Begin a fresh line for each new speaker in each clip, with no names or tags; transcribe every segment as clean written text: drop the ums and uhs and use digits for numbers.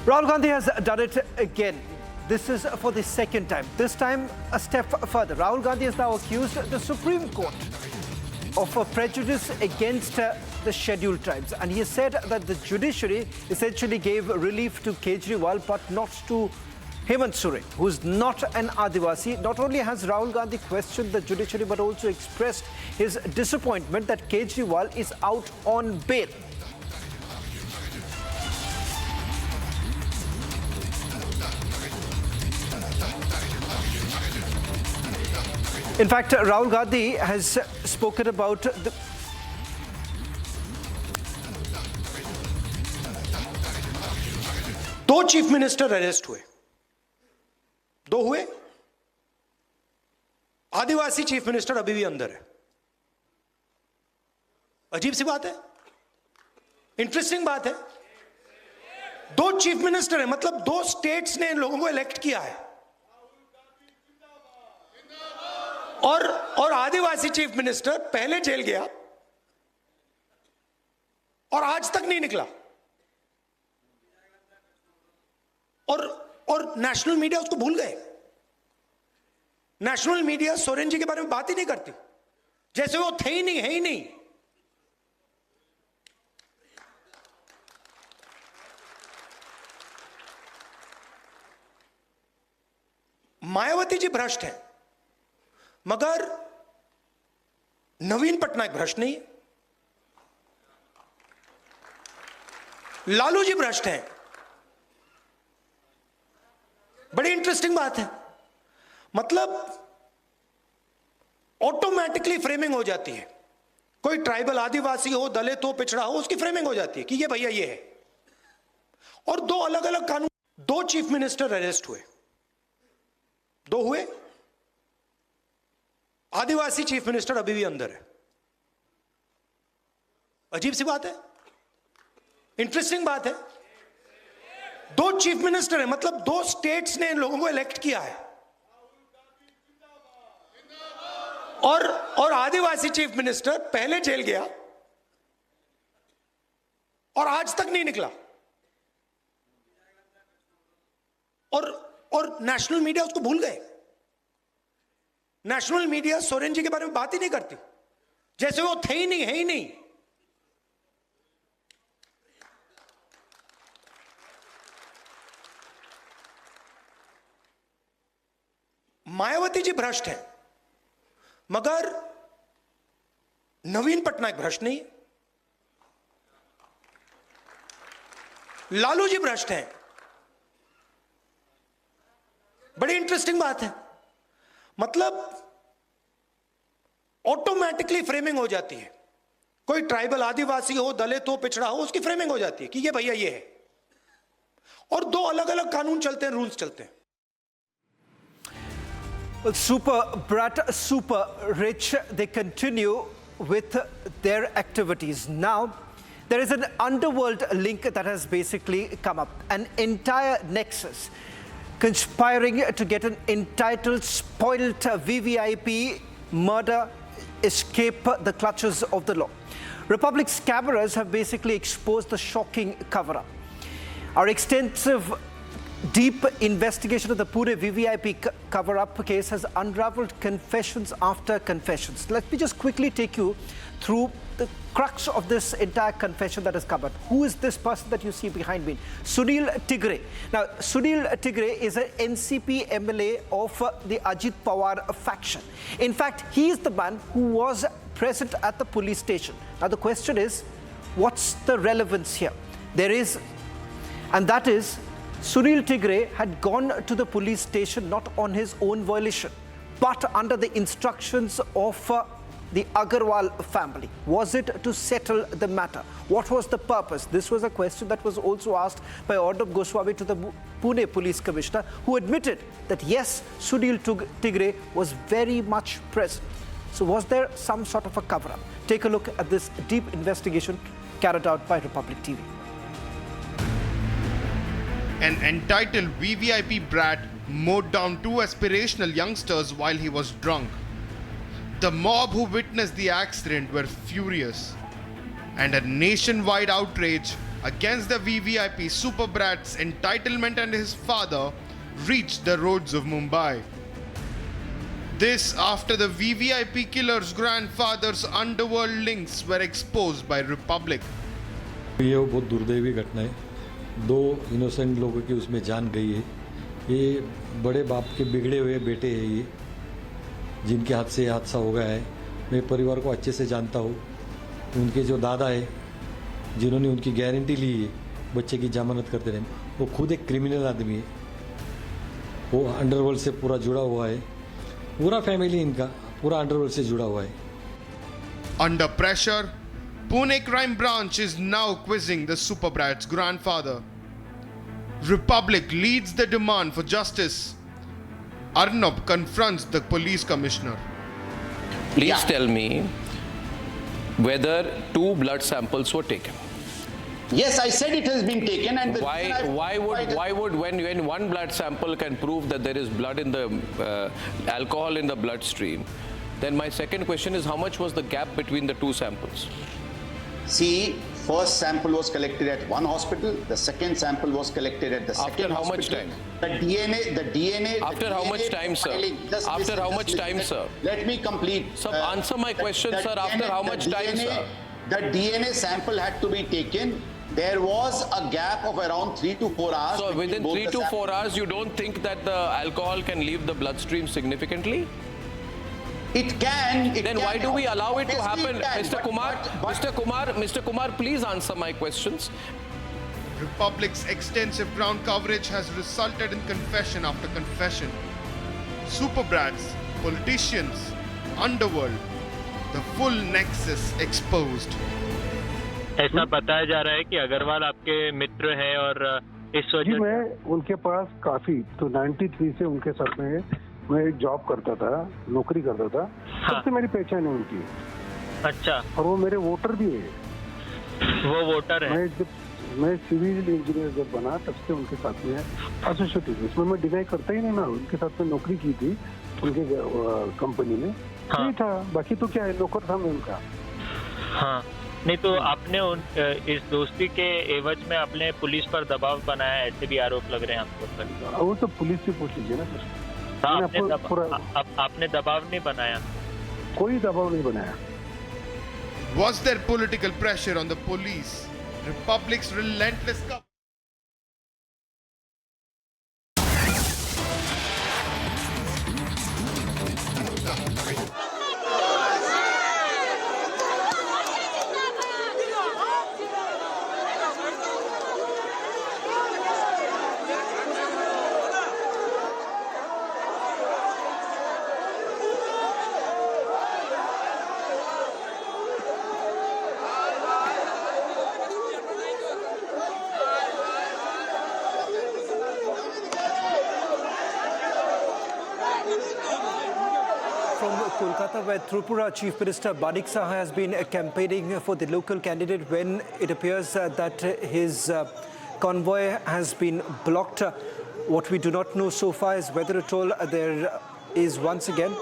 Rahul Gandhi has done it again. This is for the second time. This time, a step further. Rahul Gandhi has now accused the Supreme Court of a prejudice against the scheduled tribes. And he has said that the judiciary essentially gave relief to Kejriwal, but not to Hemant Soren, who is not an Adivasi. Not only has Rahul Gandhi questioned the judiciary, but also expressed his disappointment that Kejriwal is out on bail. In fact, Rahul Gandhi has spoken about the
दो chief minister arrest हुए, दो हुए। आदिवासी chief minister अभी भी अंदर है। अजीब सी बात है, इंटरेस्टिंग बात है। दो चीफ मिनिस्टर है, मतलब दो स्टेट्स ने इन लोगों को इलेक्ट किया है, और आदिवासी चीफ मिनिस्टर पहले जेल गया और आज तक नहीं निकला। और नेशनल मीडिया उसको भूल गए। नेशनल मीडिया सोरेन जी के बारे में बात ही नहीं करती, जैसे वो थे ही नहीं, है ही नहीं। मायावती जी भ्रष्ट है, मगर नवीन पटनायक भ्रष्ट नहीं है। लालू जी भ्रष्ट हैं। बड़ी इंटरेस्टिंग बात है, मतलब ऑटोमेटिकली फ्रेमिंग हो जाती है। कोई ट्राइबल, आदिवासी हो, दलित हो, पिछड़ा हो, उसकी फ्रेमिंग हो जाती है कि ये भैया ये है। और दो अलग अलग कानून, दो चीफ मिनिस्टर अरेस्ट हुए, दो हुए। आदिवासी चीफ मिनिस्टर अभी भी अंदर है। अजीब सी बात है, इंटरेस्टिंग बात है। दो चीफ मिनिस्टर है, मतलब दो स्टेट्स ने इन लोगों को इलेक्ट किया है, और आदिवासी चीफ मिनिस्टर पहले जेल गया और आज तक नहीं निकला। और नेशनल मीडिया उसको भूल गए। नेशनल मीडिया सोरेन जी के बारे में बात ही नहीं करती, जैसे वो थे ही नहीं, है ही नहीं। मायावती जी भ्रष्ट है, मगर नवीन पटनायक भ्रष्ट नहीं है। लालू जी भ्रष्ट हैं। बड़ी इंटरेस्टिंग बात है, मतलब ऑटोमेटिकली फ्रेमिंग हो जाती है। कोई ट्राइबल, आदिवासी हो, दलित हो, पिछड़ा हो, उसकी फ्रेमिंग हो जाती है कि ये भैया ये है। और दो अलग अलग कानून चलते हैं, रूल्स चलते हैं।
Well, super brat, super rich, they continue with their activities. Now, there is an underworld link that has basically come up. An entire nexus conspiring to get an entitled, spoiled VVIP murder escape the clutches of the law. Republic's cameras have basically exposed the shocking cover-up. Our extensive deep investigation of the Pune VVIP cover-up case has unraveled confessions after confessions. Let me just quickly take you through the crux of this entire confession that has come out. Who is this person that you see behind me? Sunil Tigre. Now, Sunil Tigre is an NCP MLA of the Ajit Pawar faction. In fact, he is the man who was present at the police station. Now, the question is, what's the relevance here? There is, and that is, Sunil Tigre had gone to the police station not on his own volition, but under the instructions of the Agarwal family. Was it to settle the matter? What was the purpose? This was a question that was also asked by Arvind Goswami to the Pune police commissioner, who admitted that yes, Sunil Tigre was very much present. So was there some sort of a cover-up? Take a look at this deep investigation carried out by Republic TV.
An entitled VVIP brat mowed down two aspirational youngsters while he was drunk. The mob who witnessed the accident were furious, and a nationwide outrage against the VVIP super brat's entitlement and his father reached the roads of Mumbai. This after the VVIP killer's grandfather's underworld links were exposed by Republic.
ये वो बहुत दुर्दैवी घटना है। 2 innocent लोगों की उसमें जान गई है। ये बड़े बाप के बिगड़े हुए बेटे हैं ये, जिनके हाथ से हादसा हो गया है। मैं परिवार को अच्छे से जानता हूँ। उनके जो दादा है, जिन्होंने उनकी गारंटी ली है बच्चे की जमानत करते रहे, वो खुद एक क्रिमिनल आदमी है। वो अंडरवर्ल्ड से पूरा जुड़ा हुआ है। पूरा फैमिली इनका पूरा अंडरवर्ल्ड से जुड़ा हुआ है।
Under pressure, Pune crime branch is now quizzing the super brat's grandfather. Republic leads the demand for justice. Arnab confronts the police commissioner.
Please tell me whether 2 blood samples were taken.
Yes, I said it has been taken, and
Why would when one blood sample can prove that there is blood in the alcohol in the bloodstream, then my second question is how much was the gap between the 2 samples?
See, first sample was collected at one hospital, the second sample was collected at the second
After how much
hospital.
time?
The DNA.
After how much time, sir? After how much time, sir?
Let me complete.
Sir, answer my question, sir. After how much time, sir?
The DNA sample had to be taken. There was a gap of around 3 to 4 hours.
So
between
within
both
3
the
to 4
samples.
hours, you don't think that the alcohol can leave the bloodstream significantly?
It can.
Then why do we allow it to
Obviously
happen?
it can,
Mr. Kumar, please answer my questions.
Republic's extensive ground coverage has resulted in confession after confession. Super brats, politicians, underworld, the full nexus exposed.
ऐसा बताया जा रहा है कि अग्रवाल आपके मित्र हैं और इस
जी
वजह
मैं उनके पास काफी तो 93 से उनके साथ में मैं जॉब करता था, नौकरी करता था। तब से मेरी पहचान है उनकी।
अच्छा,
और वो मेरे वोटर भी है।
वो वोटर है।
मैं सिविल इंजीनियर जब बना तब से उनके साथ में एसोसिएट हूँ। इसमें मैं डिनाई करता ही नहीं ना। उनके साथ में नौकरी की थी उनके कंपनी में। नहीं था, बाकी तो क्या है, नौकर था मैं उनका।
हाँ, नहीं तो आपने इस दोस्ती के एवज में आपने पुलिस पर दबाव बनाया, ऐसे भी आरोप लग रहे हैं आपको पर।
वो तो पुलिस से पूछ लीजिए ना सर।
आपने दबाव नहीं बनाया?
कोई दबाव नहीं बनाया।
Was there political pressure on the police? Republic's relentless cover.
From Kolkata, where Tripura Chief Minister Manik Saha has been campaigning for the local candidate when it appears that his convoy has been blocked. What we do not know so far is whether at all there is once again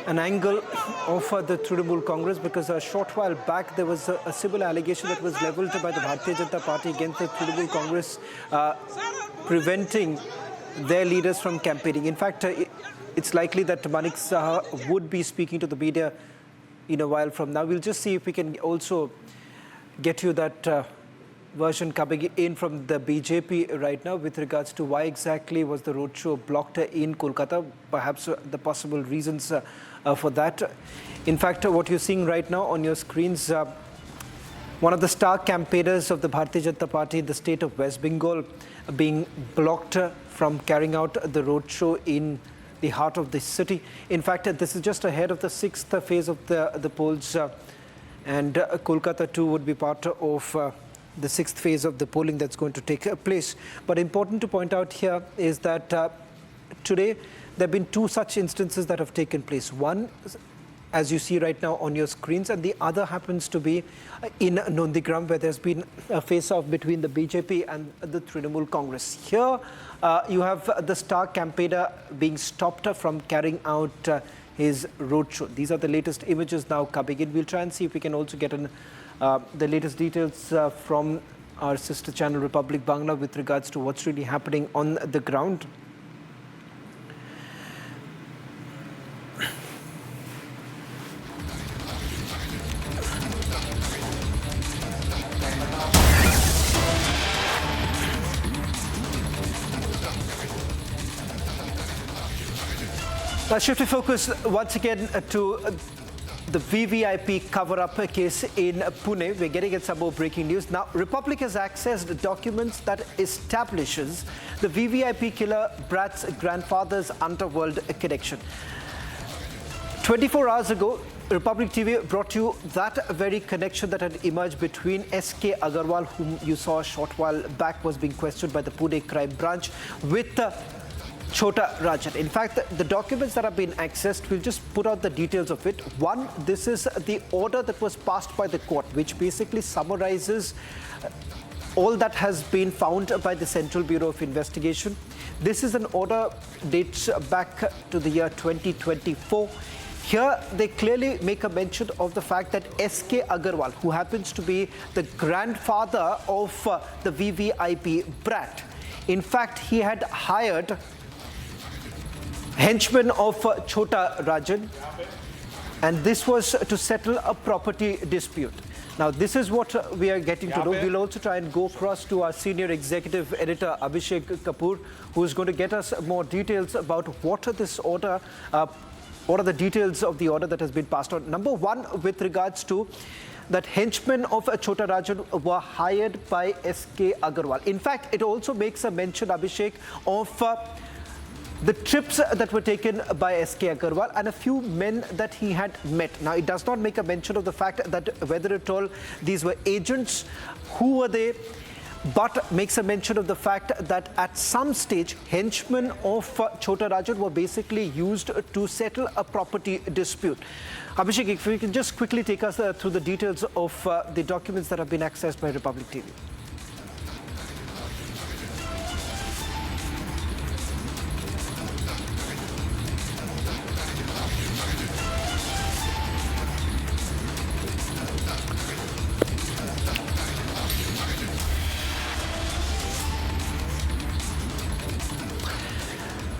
an angle of the Trinamool Congress, because a short while back there was a similar allegation that was levelled by the Bharatiya Janata Party against the Trinamool Congress, preventing their leaders from campaigning. In fact, it's likely that Manik Saha would be speaking to the media in a while from now. We'll just see if we can also get you that version coming in from the BJP right now with regards to why exactly was the roadshow blocked in Kolkata, perhaps the possible reasons for that. In fact, what you're seeing right now on your screens, one of the star campaigners of the Bharatiya Janata Party in the state of West Bengal being blocked from carrying out the roadshow in the heart of the city. In fact, this is just ahead of the 6th phase of the polls, and Kolkata too would be part of the 6th phase of the polling that's going to take place. But important to point out here is that today there have been 2 such instances that have taken place. One, as you see right now on your screens, and the other happens to be in Nondigram, where there's been a face-off between the BJP and the Trinamool Congress. Here, you have the star campaigner being stopped from carrying out his roadshow. These are the latest images now coming in. We'll try and see if we can also get the latest details from our sister channel Republic Bangla with regards to what's really happening on the ground. Now, shifting focus once again to the VVIP cover-up case in Pune. We're getting at some more breaking news. Now, Republic has accessed documents that establishes the VVIP killer Brat's grandfather's underworld connection. 24 hours ago, Republic TV brought you that very connection that had emerged between S.K. Agarwal, whom you saw a short while back, was being questioned by the Pune crime branch, with Chota Rajan. In fact, the documents that have been accessed, we'll just put out the details of it. One, this is the order that was passed by the court, which basically summarizes all that has been found by the Central Bureau of Investigation. This is an order dates back to the year 2024. Here, they clearly make a mention of the fact that S.K. Agarwal, who happens to be the grandfather of the VVIP Brat, in fact, he had hired henchmen of Chota Rajan, and this was to settle a property dispute. Now, this is what we are getting to know. We'll also try and go across to our senior executive editor, Abhishek Kapoor, who is going to get us more details about what are this order, what are the details of the order that has been passed on. Number one, with regards to that henchmen of Chota Rajan were hired by S.K. Agarwal. In fact, it also makes a mention, Abhishek, of the trips that were taken by S.K. Agarwal and a few men that he had met. Now, it does not make a mention of the fact that whether at all these were agents, who were they, but makes a mention of the fact that at some stage, henchmen of Chota Rajan were basically used to settle a property dispute. Abhishek, if you can just quickly take us through the details of the documents that have been accessed by Republic TV.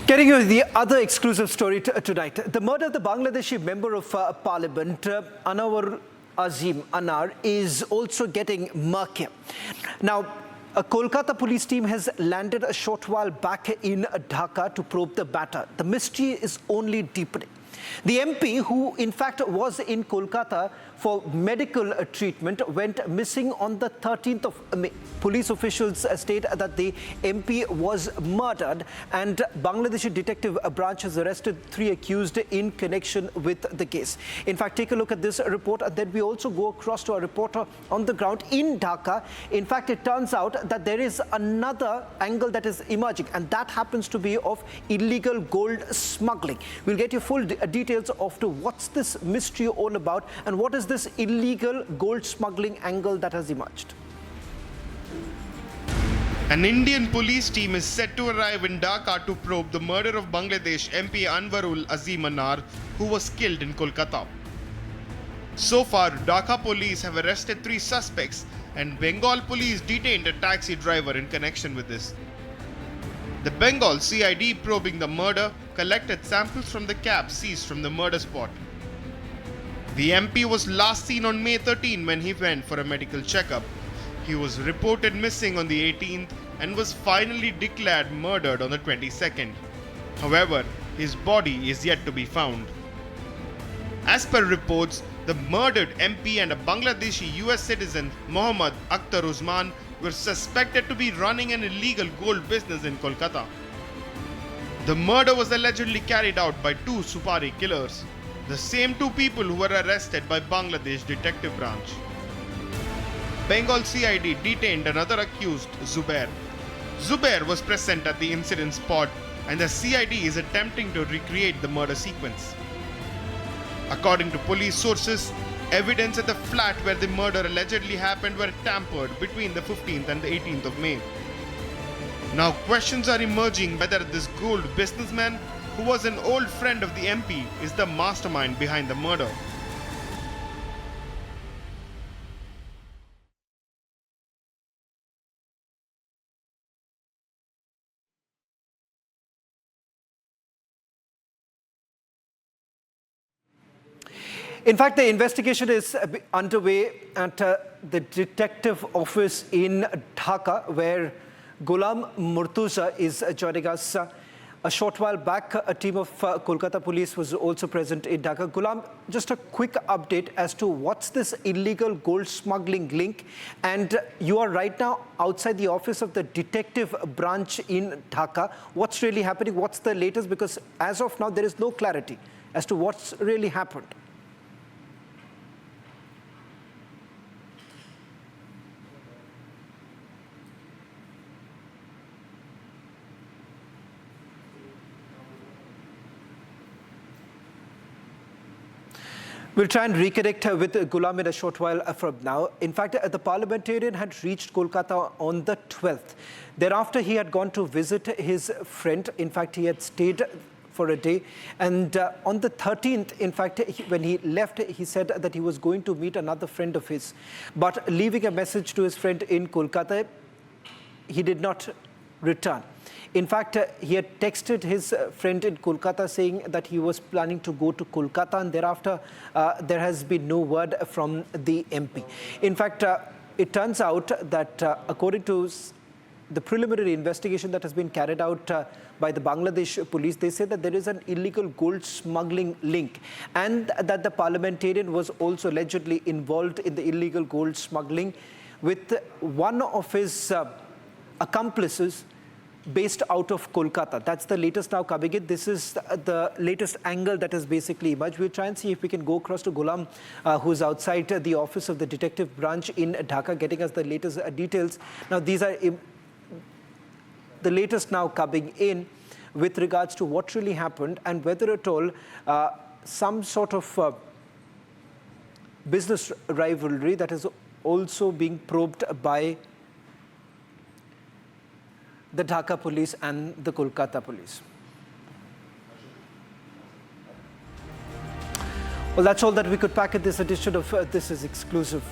Getting you the other exclusive story tonight. The murder of the Bangladeshi member of parliament, Anwar Azim Anar, is also getting murkier. Now, a Kolkata police team has landed a short while back in Dhaka to probe the matter. The mystery is only deepening. The MP, who in fact was in Kolkata for medical treatment, went missing on the 13th of May. Police officials state that the MP was murdered, and Bangladeshi detective branch has arrested 3 accused in connection with the case. In fact, take a look at this report, and then we also go across to a reporter on the ground in Dhaka. In fact, it turns out that there is another angle that is emerging, and that happens to be of illegal gold smuggling. We'll get you full details of to what's this mystery all about, and what is this illegal gold smuggling angle that has emerged.
An Indian police team is set to arrive in Dhaka to probe the murder of Bangladesh MP Anwarul Azim Anar, who was killed in Kolkata. So far, Dhaka police have arrested 3 suspects, and Bengal police detained a taxi driver in connection with this. The Bengal CID probing the murder collected samples from the cab seized from the murder spot. The MP was last seen on May 13 when he went for a medical checkup. He was reported missing on the 18th and was finally declared murdered on the 22nd. However, his body is yet to be found. As per reports, the murdered MP and a Bangladeshi US citizen, Mohammad Akhtar Usman, were suspected to be running an illegal gold business in Kolkata. The murder was allegedly carried out by 2 Supari killers, the same 2 people who were arrested by Bangladesh detective branch. Bengal CID detained another accused, Zubair. Zubair was present at the incident spot, and the CID is attempting to recreate the murder sequence. According to police sources, evidence at the flat where the murder allegedly happened were tampered between the 15th and the 18th of May. Now questions are emerging whether this gold businessman, who was an old friend of the MP, is the mastermind behind the murder.
In fact, the investigation is underway at the detective office in Dhaka, where Ghulam Murtuza is joining us. A short while back, a team of Kolkata police was also present in Dhaka. Ghulam, just a quick update as to what's this illegal gold smuggling link. And you are right now outside the office of the detective branch in Dhaka. What's really happening? What's the latest? Because as of now, there is no clarity as to what's really happened. We'll try and reconnect with Ghulam in a short while from now. In fact, the parliamentarian had reached Kolkata on the 12th. Thereafter, he had gone to visit his friend. In fact, he had stayed for a day. And on the 13th, in fact, when he left, he said that he was going to meet another friend of his. But leaving a message to his friend in Kolkata, he did not return. In fact, he had texted his friend in Kolkata saying that he was planning to go to Kolkata, and thereafter there has been no word from the MP. In fact, it turns out that according to the preliminary investigation that has been carried out by the Bangladesh police, they say that there is an illegal gold smuggling link, and that the parliamentarian was also allegedly involved in the illegal gold smuggling with one of his accomplices based out of Kolkata. That's the latest now coming in. This is the latest angle that has basically emerged. We'll try and see if we can go across to Ghulam, who's outside the office of the detective branch in Dhaka, getting us the latest details. Now, these are the latest now coming in with regards to what really happened and whether at all some sort of business rivalry that is also being probed by the Dhaka police and the Kolkata police. Well, that's all that we could pack in this edition of This Is Exclusive.